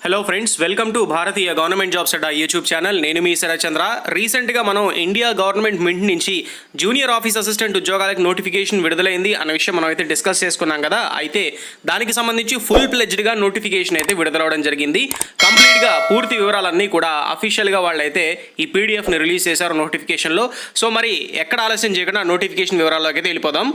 Hello friends, welcome to Bharatiya government jobs Adda YouTube channel. నేను మీ శరత్చంద్ర. రీసెంట్గా మనం India government mint నుంచి junior office assistant ఉద్యోగాలకు notification విడుదలైంది అన్న విషయం మనం అయితే డిస్కస్ చేసుకున్నాం కదా. అయితే దానికి సంబంధించి ఫుల్ ప్లెడ్జ్డ్గా నోటిఫికేషన్ అయితే విడుదలవడం జరిగింది. కంప్లీట్గా పూర్తి వివరాలన్నీ కూడా అఫీషియల్గా వాళ్ళైతే ఈ పీడిఎఫ్ని రిలీజ్ చేశారు నోటిఫికేషన్లో. సో మరి ఎక్కడ ఆలస్యం చేయకుండా నోటిఫికేషన్ వివరాల్లోకి అయితే వెళ్ళిపోదాం.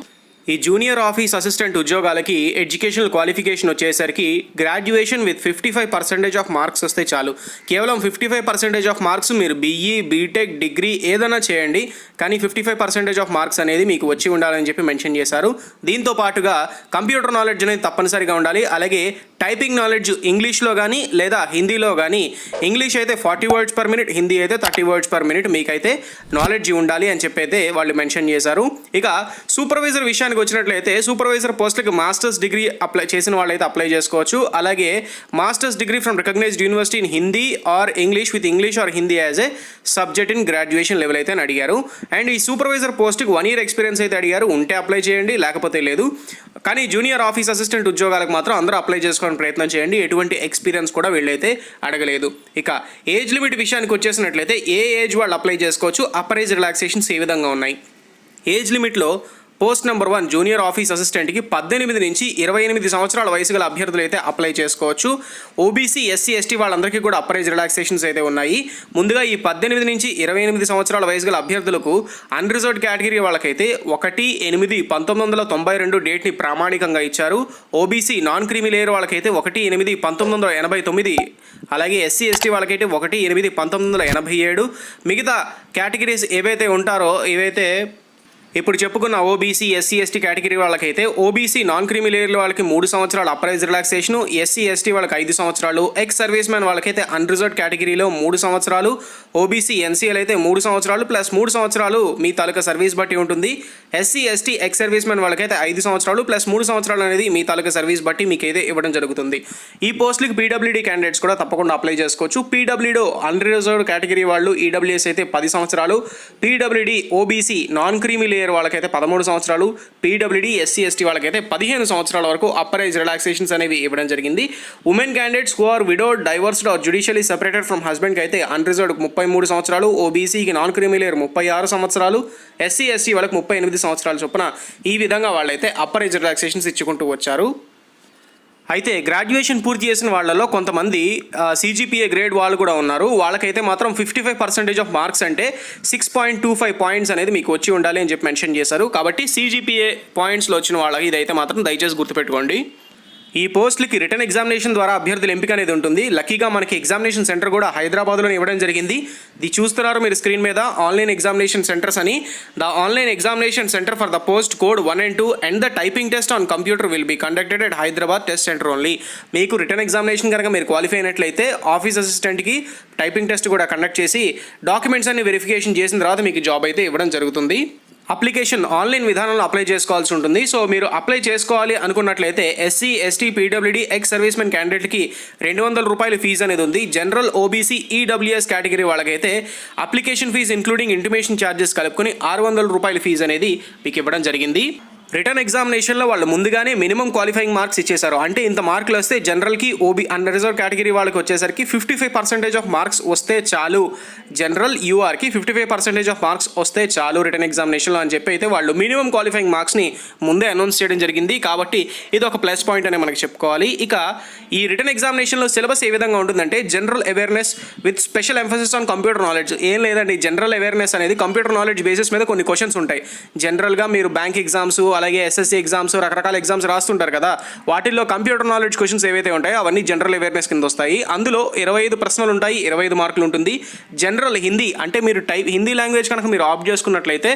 ఈ జూనియర్ ఆఫీస్ అసిస్టెంట్ ఉద్యోగాలకి ఎడ్యుకేషనల్ క్వాలిఫికేషన్ వచ్చేసరికి గ్రాడ్యుయేషన్ విత్ 55% ఆఫ్ మార్క్స్ వస్తే చాలు. కేవలం 55% ఆఫ్ మార్క్స్ మీరు బీఈ, బీటెక్, డిగ్రీ ఏదైనా చేయండి, కానీ 55% ఆఫ్ మార్క్స్ అనేది మీకు వచ్చి ఉండాలని చెప్పి మెన్షన్ చేశారు. దీంతో పాటుగా కంప్యూటర్ నాలెడ్జ్ అనేది తప్పనిసరిగా ఉండాలి. అలాగే టైపింగ్ నాలెడ్జ్ ఇంగ్లీష్లో కానీ లేదా హిందీలో కానీ, ఇంగ్లీష్ అయితే 40 words per minute, హిందీ అయితే 30 words per minute మీకైతే నాలెడ్జ్ ఉండాలి అని చెప్పి అయితే వాళ్ళు మెన్షన్ చేశారు. ఇక సూపర్వైజర్ విషయానికి వచ్చినట్లయితే సూపర్వైజర్ పోస్ట్కి మాస్టర్స్ డిగ్రీ అప్లై చేసిన వాళ్ళైతే అప్లై చేసుకోవచ్చు. అలాగే masters degree from recognised university in Hindi or English with English or Hindi as a subject in graduation level అయితే అడిగారు. అండ్ ఈ సూపర్వైజర్ పోస్ట్కి 1 year ఎక్స్పీరియన్స్ అయితే అడిగారు. ఉంటే అప్లై చేయండి, లేకపోతే లేదు. కానీ జూనియర్ ఆఫీస్ అసిస్టెంట్ ఉద్యోగాలకు మాత్రం అందరూ అప్లై చేసుకోవడానికి ప్రయత్నం చేయండి. ఎటువంటి ఎక్స్పీరియన్స్ కూడా వీళ్ళైతే అడగలేదు. ఇక ఏజ్ లిమిట్ విషయానికి వచ్చేసినట్లయితే ఏ ఏజ్ వాళ్ళు అప్లై చేసుకోవచ్చు, అప్పర్ ఏజ్ రిలాక్సేషన్స్ ఏ విధంగా ఉన్నాయి. ఏజ్ లిమిట్లో పోస్ట్ నెంబర్ 1 జూనియర్ ఆఫీస్ అసిస్టెంట్కి 18 నుంచి 28 సంవత్సరాల వయసు గల అభ్యర్థులు అయితే అప్లై చేసుకోవచ్చు. ఓబీసీ, ఎస్సీ, ఎస్టీ వాళ్ళందరికీ కూడా అప్పర్ ఏజ్ రిలాక్సేషన్స్ అయితే ఉన్నాయి. ముందుగా ఈ 18 నుంచి 28 సంవత్సరాల వయసు గల అభ్యర్థులకు అన్రిజర్వ్డ్ కేటగిరీ వాళ్ళకైతే 1/8/1992 డేట్ని ప్రామాణికంగా ఇచ్చారు. ఓబీసీ నాన్ క్రీమీ లేయర్ వాళ్ళకైతే 1/8/1989, అలాగే ఎస్సీ, ఎస్టీ వాళ్ళకైతే 1/8/1987. మిగతా కేటగిరీస్ ఏవైతే ఉంటారో ఇవైతే ఇప్పుడు చెప్పుకున్న ఓబీసీ, ఎస్సీ, ఎస్టీ కేటగిరీ వాళ్ళకైతే ఓబీసీ నాన్ క్రీమీ లేయర్ వాళ్ళకి 3 సంవత్సరాలు upper age relaxation, SC, ST వాళ్ళకి 5 సంవత్సరాలు, ఎక్స్ సర్వీస్ మ్యాన్ వాళ్ళకైతే అన్రిజర్వ్డ్ కేటగిరీలో 3 సంవత్సరాలు, ఓబీసీ, ఎన్సీఎల్ అయితే 3 సంవత్సరాలు ప్లస్ 3 సంవత్సరాలు మీ తాలూకా సర్వీస్ బట్టి ఉంటుంది. SC, ST, ex service man వాళ్ళకైతే 5 సంవత్సరాలు ప్లస్ 3 సంవత్సరాలు అనేది మీ తాలూకా సర్వీస్ బట్టి మీకు అయితే ఇవ్వడం జరుగుతుంది. ఈ పోస్టులకి పీడబ్ల్యూడీ క్యాండిడేట్స్ కూడా తప్పకుండా అప్లై చేసుకోవచ్చు. పీడబ్ల్యూడీ అన్రిజర్వ్డ్ కేటగిరీ వాళ్ళు, ఈడబ్ల్యూఎస్ అయితే 10 సంవత్సరాలు, PWD OBC non creamy layer వాళ్ళకైతే 13 సంవత్సరాలు, పీడబ్ల్యూడీ ఎస్సీ, ఎస్టీ వాళ్ళకైతే 15 సంవత్సరాల వరకు అప్పర్ ఏజ్ రిలాక్సేషన్స్ అనేవి ఇవ్వడం జరిగింది. Women candidates who are widowed, divorced or judicially separated from హస్బెండ్కి అయితే అన్రిజర్వ్డ్ 33 సంవత్సరాలు, ఓబీసీకి నాన్ క్రీమీ లేయర్ 36 సంవత్సరాలు, ఎస్సీ, ఎస్టీ వాళ్ళకి 38 సంవత్సరాల చొప్పున ఈ విధంగా వాళ్ళైతే అప్పర్ ఏజ్ రిలాక్సేషన్స్ ఇచ్చుకుంటూ వచ్చారు. అయితే గ్రాడ్యుయేషన్ పూర్తి చేసిన వాళ్ళలో కొంతమంది సిజిపిఏ గ్రేడ్ వాళ్ళు కూడా ఉన్నారు. వాళ్ళకైతే మాత్రం 55% ఆఫ్ మార్క్స్ అంటే 6.25 పాయింట్స్ అనేది మీకు వచ్చి ఉండాలి అని చెప్పి మెన్షన్ చేశారు. కాబట్టి సిజిపిఏ పాయింట్స్లో వచ్చిన వాళ్ళకి ఇదైతే మాత్రం దయచేసి గుర్తుపెట్టుకోండి. ఈ పోస్టులకి రిటర్న్ ఎగ్జామినేషన్ ద్వారా అభ్యర్థుల ఎంపిక అనేది ఉంటుంది. లక్కీగా మనకి ఎగ్జామినేషన్ సెంటర్ కూడా హైదరాబాద్లోనే ఇవ్వడం జరిగింది. ఇది చూస్తున్నారు మీరు స్క్రీన్ మీద, ఆన్లైన్ ఎగ్జామినేషన్ సెంటర్స్ అని. The online examination centre for the post code 1 and 2 and the typing test on computer will be conducted at Hyderabad test centre only. మీకు రిటర్న్ ఎగ్జామినేషన్ కనుక మీరు క్వాలిఫై అయినట్లయితే ఆఫీస్ అసిస్టెంట్కి టైపింగ్ టెస్ట్ కూడా conduct చేసి documents అన్ని verification చేసిన తర్వాత మీకు జాబ్ అయితే ఇవ్వడం జరుగుతుంది. అప్లికేషన్ ఆన్లైన్ విధానంలో అప్లై చేసుకోవాల్సి ఉంటుంది. సో మీరు అప్లై చేసుకోవాలి అనుకున్నట్లయితే SC, ST, PWD, ex servicemen క్యాండిడేట్కి 200 రూపాయల ఫీజు అనేది ఉంది. జనరల్, ఓబీసీ, ఈడబ్ల్యూఎస్ కేటగిరీ వాళ్ళకైతే application fee including intimation charges కలుపుకొని 600 రూపాయల ఫీజు అనేది మీకు ఇవ్వడం జరిగింది. రిటర్న్ ఎగ్జామినేషన్లో వాళ్ళు ముందుగానే మినిమం క్వాలిఫైయింగ్ మార్క్స్ ఇచ్చేశారు. అంటే ఇంత మార్కులు వస్తే జనరల్కి, అన్రిజర్వ్ కేటగిరీ వాళ్ళకి వచ్చేసరికి 55% ఆఫ్ మార్క్స్ వస్తే చాలు. జనరల్, యూఆర్కి 55% ఆఫ్ మార్క్స్ వస్తే చాలు రిటర్న్ ఎగ్జామినేషన్లో అని చెప్పి అయితే వాళ్ళు మినిమం క్వాలిఫైయింగ్ మార్క్స్ని ముందే అనౌన్స్ చేయడం జరిగింది. కాబట్టి ఇది ఒక ప్లస్ పాయింట్ అనే మనకి చెప్పుకోవాలి. ఇక ఈ రిటర్న్ ఎగ్జామినేషన్లో సిలబస్ ఏ విధంగా ఉంటుందంటే general awareness with special emphasis on computer knowledge. ఏం లేదండి, జనరల్ అవేర్నెస్ అనేది కంప్యూటర్ నాలెడ్జ్ బేసిస్ మీద కొన్ని క్వశ్చన్స్ ఉంటాయి. జనరల్గా మీరు బ్యాంక్ ఎగ్జామ్స్, అలాగే ఎస్ఎస్సీ ఎగ్జామ్స్, రకరకాల ఎగ్జామ్స్ రాస్తుంటారు కదా, వాటిల్లో కంప్యూటర్ నాలెడ్జ్ క్వశ్చన్స్ ఏవైతే ఉంటాయో అవన్నీ జనరల్ అవేర్నెస్ కింద వస్తాయి. అందులో 25 ప్రశ్నలు ఉంటాయి, 25 మార్కులు ఉంటుంది. జనరల్ హిందీ అంటే మీరు హిందీ లాంగ్వేజ్ కనుక మీరు ఆప్ట్ చేసుకున్నట్లయితే,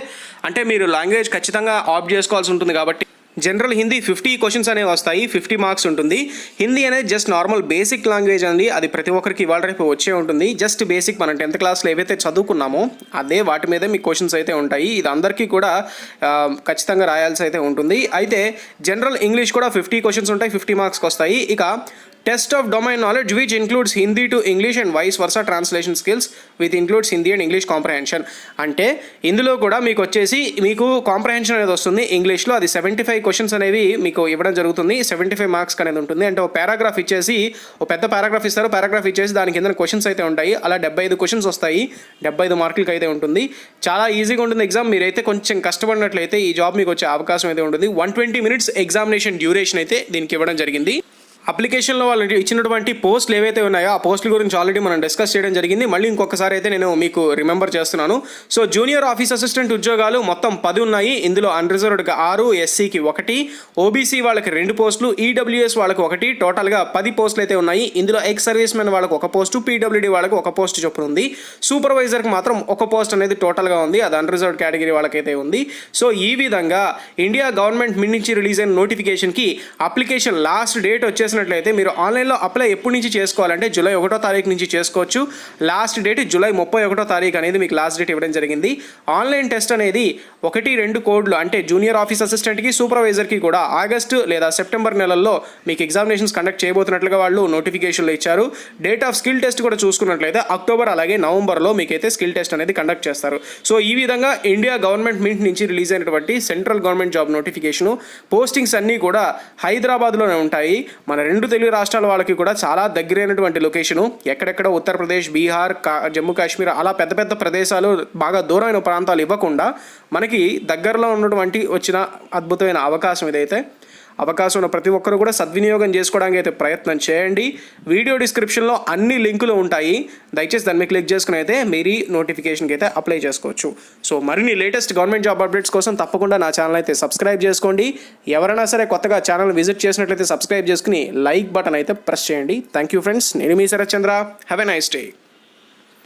అంటే మీరు లాంగ్వేజ్ ఖచ్చితంగా ఆప్ట్ చేసుకోవాల్సి ఉంటుంది కాబట్టి జనరల్ హిందీ 50 క్వశ్చన్స్ అనేవి వస్తాయి, 50 మార్క్స్ ఉంటుంది. హిందీ అనేది జస్ట్ నార్మల్ బేసిక్ లాంగ్వేజ్ అండి. అది ప్రతి ఒక్కరికి ఇవాళ రేపు వచ్చే ఉంటుంది. జస్ట్ బేసిక్ మనం 10th క్లాస్లో ఏవైతే చదువుకున్నామో అదే వాటి మీదే మీకు క్వశ్చన్స్ అయితే ఉంటాయి. ఇది అందరికీ కూడా ఖచ్చితంగా రాయాల్సి అయితే ఉంటుంది. అయితే జనరల్ ఇంగ్లీష్ కూడా 50 క్వశ్చన్స్ ఉంటాయి, 50 మార్క్స్కి వస్తాయి. ఇక test of domain knowledge which includes Hindi to English and vice versa translation skills with includes Hindi and English comprehension. అంటే ఇందులో కూడా మీకు వచ్చేసి మీకు కాంప్రహెన్షన్ అనేది వస్తుంది ఇంగ్లీష్లో. అది 75 క్వశ్చన్స్ అనేవి మీకు ఇవ్వడం జరుగుతుంది. 75 మార్క్స్ అనేది ఉంటుంది. అంటే ఒక పారాగ్రాఫ్ ఇచ్చేసి ఒక పెద్ద పారాగ్రాఫ్ ఇస్తారు. పారాగ్రాఫ్ ఇచ్చేసి దాని కింద క్వశ్చన్స్ అయితే ఉంటాయి. అలా 75 క్వశ్చన్స్ వస్తాయి. 75 మార్కులకి అయితే ఉంటుంది. చాలా ఈజీగా ఉంటుంది ఎగ్జామ్. మీరైతే కొంచెం కష్టపడినట్లయితే ఈ జాబ్ మీకు వచ్చే అవకాశం అయితే ఉంటుంది. 120 minutes ఎగ్జామినేషన్ డ్యూరేషన్ అయితే దీనికి ఇవ్వడం జరిగింది. అప్లికేషన్లో వాళ్ళు ఇచ్చినటువంటి పోస్టులు ఏవైతే ఉన్నాయో ఆ పోస్టుల గురించి ఆల్రెడీ మనం డిస్కస్ చేయడం జరిగింది. మళ్ళీ ఇంకొకసారి అయితే నేను మీకు రిమెంబర్ చేస్తున్నాను. సో జూనియర్ ఆఫీస్ అసిస్టెంట్ ఉద్యోగాలు మొత్తం 10 ఉన్నాయి. ఇందులో అన్రిజర్వ్డ్కి 6, ఎస్సీకి 1, ఓబీసీ వాళ్ళకి 2 పోస్టులు, ఈడబ్ల్యూఎస్ వాళ్ళకి 1, టోటల్గా 10 పోస్టులు అయితే ఉన్నాయి. ఇందులో ఎక్స్ సర్వీస్ మెన్ వాళ్ళకి 1 పోస్టు, పీడబ్ల్యూడీ వాళ్ళకి 1 పోస్ట్ చొప్పున ఉంది. సూపర్వైజర్కి మాత్రం 1 పోస్ట్ అనేది టోటల్గా ఉంది. అది అన్రిజర్వ్డ్ కేటగిరీ వాళ్ళకైతే ఉంది. సో ఈ విధంగా ఇండియా గవర్నమెంట్ నుంచి రిలీజ్ అయిన నోటిఫికేషన్కి అప్లికేషన్ లాస్ట్ డేట్ వచ్చేసినట్లయితే మీరు ఆన్లైన్లో అప్లై ఎప్పటి నుంచి చేసుకోవాలంటే జూలై 1వ తారీఖు నుంచి చేసుకోవచ్చు. లాస్ట్ డేట్ జూలై 31వ తారీఖు అనేది మీకు లాస్ట్ డేట్ ఇవ్వడం జరిగింది. ఆన్లైన్ టెస్ట్ అనేది 1-2 కోడ్లు అంటే జూనియర్ ఆఫీస్ అసిస్టెంట్కి, సూపర్వైజర్కి కూడా ఆగస్టు లేదా సెప్టెంబర్ నెలల్లో మీకు ఎగ్జామినేషన్స్ కండక్ట్ చేయబోతున్నట్లుగా వాళ్ళు నోటిఫికేషన్లో ఇచ్చారు. డేట్ ఆఫ్ స్కిల్ టెస్ట్ కూడా చూసుకున్నట్లయితే అక్టోబర్ అలాగే నవంబర్లో మీకైతే స్కిల్ టెస్ట్ అనేది కండక్ట్ చేస్తారు. సో ఈ విధంగా ఇండియా గవర్నమెంట్ నుంచి రిలీజ్ అయినటువంటి central government job notification postings అన్నీ కూడా హైదరాబాద్లోనే ఉంటాయి. మన 2 తెలుగు రాష్ట్రాల వాళ్ళకి కూడా చాలా దగ్గరైనటువంటి లొకేషను. ఎక్కడెక్కడ ఉత్తరప్రదేశ్, బీహార్, జమ్మూ కాశ్మీర్ అలా పెద్ద పెద్ద ప్రదేశాలు, బాగా దూరమైన ప్రాంతాలు ఇవ్వకుండా మనకి దగ్గరలో ఉన్నటువంటి వచ్చిన అద్భుతమైన అవకాశం ఇదైతే. అవకాశం ఉన్న ప్రతి ఒక్కరు కూడా సద్వినియోగం చేసుకోవడానికి అయితే ప్రయత్నం చేయండి. వీడియో డిస్క్రిప్షన్లో అన్ని లింకులు ఉంటాయి. దయచేసి దాన్ని మీద క్లిక్ చేసుకుని అయితే మీరు నోటిఫికేషన్కి అయితే అప్లై చేసుకోవచ్చు. సో మరిన్ని లేటెస్ట్ గవర్నమెంట్ జాబ్ అప్డేట్స్ కోసం తప్పకుండా నా ఛానల్ అయితే సబ్స్క్రైబ్ చేసుకోండి. ఎవరైనా సరే కొత్తగా ఛానల్ విజిట్ చేసినట్లయితే సబ్స్క్రైబ్ చేసుకుని లైక్ బటన్ అయితే ప్రెస్ చేయండి. Thank you friends. నేను మీ Sharath Chandra. Have a nice day.